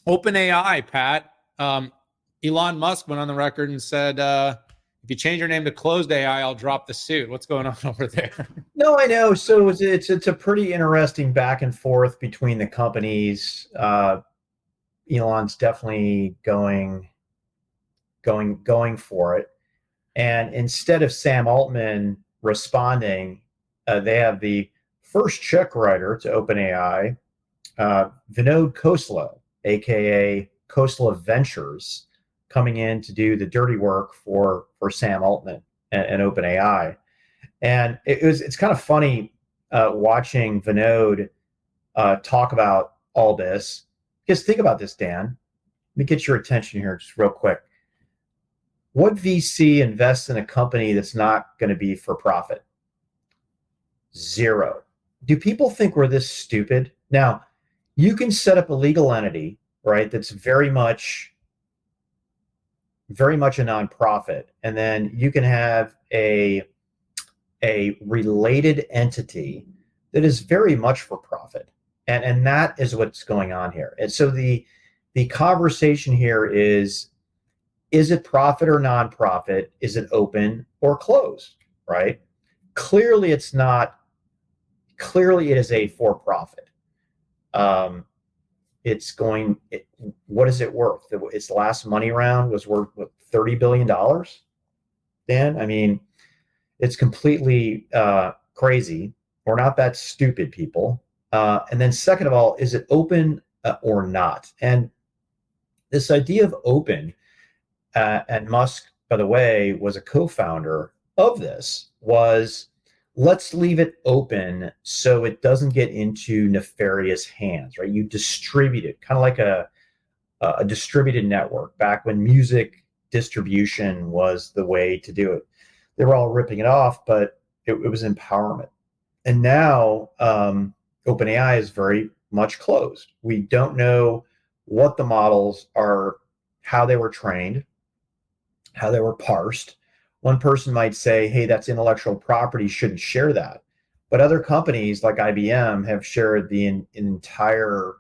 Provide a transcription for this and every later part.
OpenAI, Pat. Elon Musk went on the record and said, if you change your name to Closed AI, I'll drop the suit. What's going on over there? No, I know. So it's a pretty interesting back and forth between the companies. Elon's definitely going for it. And instead of Sam Altman responding, they have the first check writer to OpenAI, Vinod Khosla, aka Khosla Ventures, coming in to do the dirty work for Sam Altman and OpenAI. And it's kind of funny watching Vinod talk about all this. Because think about this, Dan. Let me get your attention here just real quick. What VC invests in a company that's not going to be for profit? Zero. Do people think we're this stupid? Now, you can set up a legal entity, right, that's very much a nonprofit, and then you can have a related entity that is very much for profit. And that is what's going on here. And so the conversation here is it profit or nonprofit? Is it open or closed? Right? Clearly, it's not. Clearly, it is a for-profit. What is it worth? Its last money round was worth what, $30 billion. Dan, I mean, it's completely crazy. We're not that stupid, people. And then, second of all, is it open or not? And this idea of open. And Musk, by the way, was a co-founder of this, was let's leave it open so it doesn't get into nefarious hands, right? You distribute it, kind of like a distributed network back when music distribution was the way to do it. They were all ripping it off, but it was empowerment. And now OpenAI is very much closed. We don't know what the models are, how they were trained, how they were parsed. One person might say, hey, that's intellectual property, shouldn't share that. But other companies like IBM have shared the entire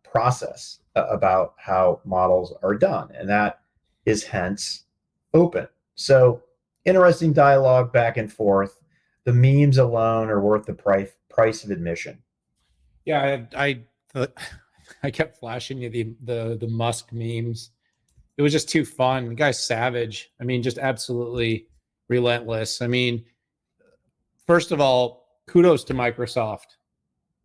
process about how models are done. And that is hence open. So interesting dialogue back and forth. The memes alone are worth the price of admission. Yeah, I kept flashing you the Musk memes. It was just too fun. The guy's savage. I mean, just absolutely relentless. I mean, first of all, kudos to Microsoft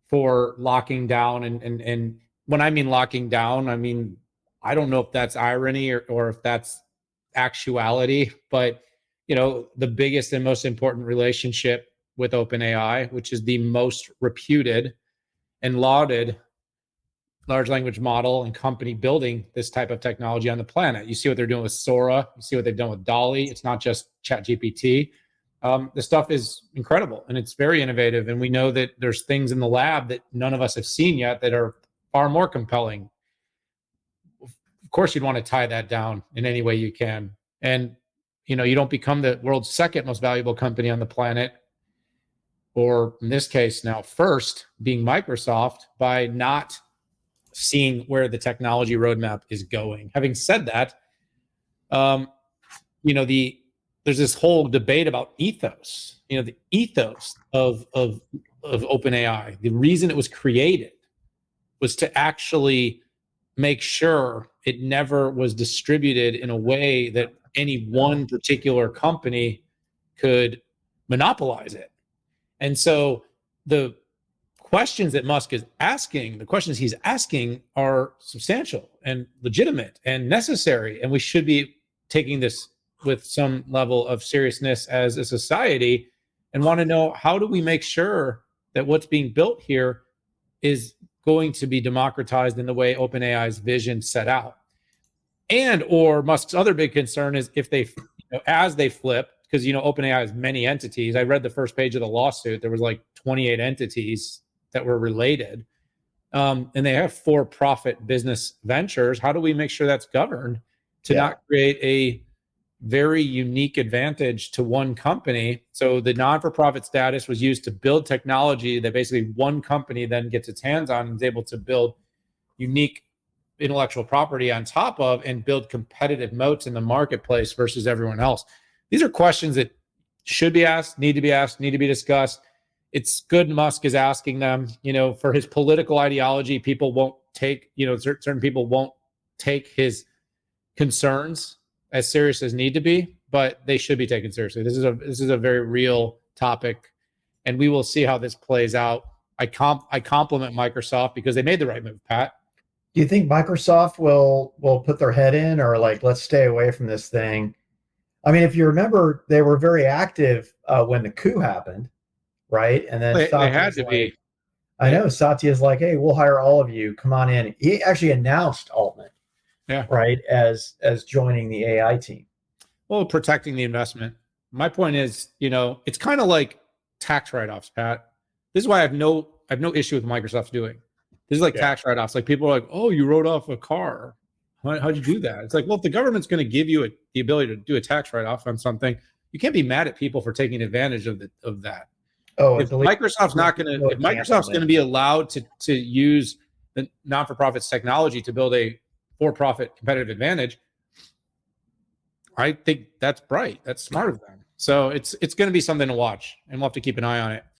for locking down. And when I mean locking down, I mean, I don't know if that's irony or if that's actuality, but the biggest and most important relationship with OpenAI, which is the most reputed and lauded large language model and company building this type of technology on the planet. You see what they're doing with Sora. You see what they've done with Dolly. It's not just ChatGPT. The stuff is incredible and it's very innovative. And we know that there's things in the lab that none of us have seen yet that are far more compelling. Of course, you'd want to tie that down in any way you can. And, you don't become the world's second most valuable company on the planet, or in this case now first, being Microsoft, by not seeing where the technology roadmap is going. Having said that, there's this whole debate about ethos. The ethos of OpenAI. The reason it was created was to actually make sure it never was distributed in a way that any one particular company could monopolize it. And so the questions that Musk is asking, the questions he's asking are substantial and legitimate and necessary. And we should be taking this with some level of seriousness as a society and want to know, how do we make sure that what's being built here is going to be democratized in the way OpenAI's vision set out? And or Musk's other big concern is if they, as they flip, because OpenAI has many entities. I read the first page of the lawsuit. There was like 28 entities that were related, and they have for-profit business ventures. How do we make sure that's governed to not create a very unique advantage to one company? So the non-for-profit status was used to build technology that basically one company then gets its hands on and is able to build unique intellectual property on top of and build competitive moats in the marketplace versus everyone else? These are questions that should be asked, need to be discussed. It's good Musk is asking them. For his political ideology, people won't take, certain people won't take his concerns as serious as need to be, but they should be taken seriously. This is a very real topic, and we will see how this plays out. I compliment Microsoft because they made the right move, Pat. Do you think Microsoft will put their head in, or like, let's stay away from this thing? I mean, if you remember, they were very active when the coup happened, right? And then They had to be. I know Satya's like, hey, we'll hire all of you. Come on in. He actually announced Altman, right, as joining the AI team. Well, protecting the investment. My point is, it's kind of like tax write-offs, Pat. This is why I have no issue with Microsoft doing. This is like tax write-offs. Like, people are like, oh, you wrote off a car. How'd you do that? It's like, well, if the government's going to give you the ability to do a tax write-off on something, you can't be mad at people for taking advantage of that. Oh, if Microsoft's going to be allowed to use the non-for-profits technology to build a for-profit competitive advantage, I think that's bright. That's smart of them. So it's going to be something to watch, and we'll have to keep an eye on it.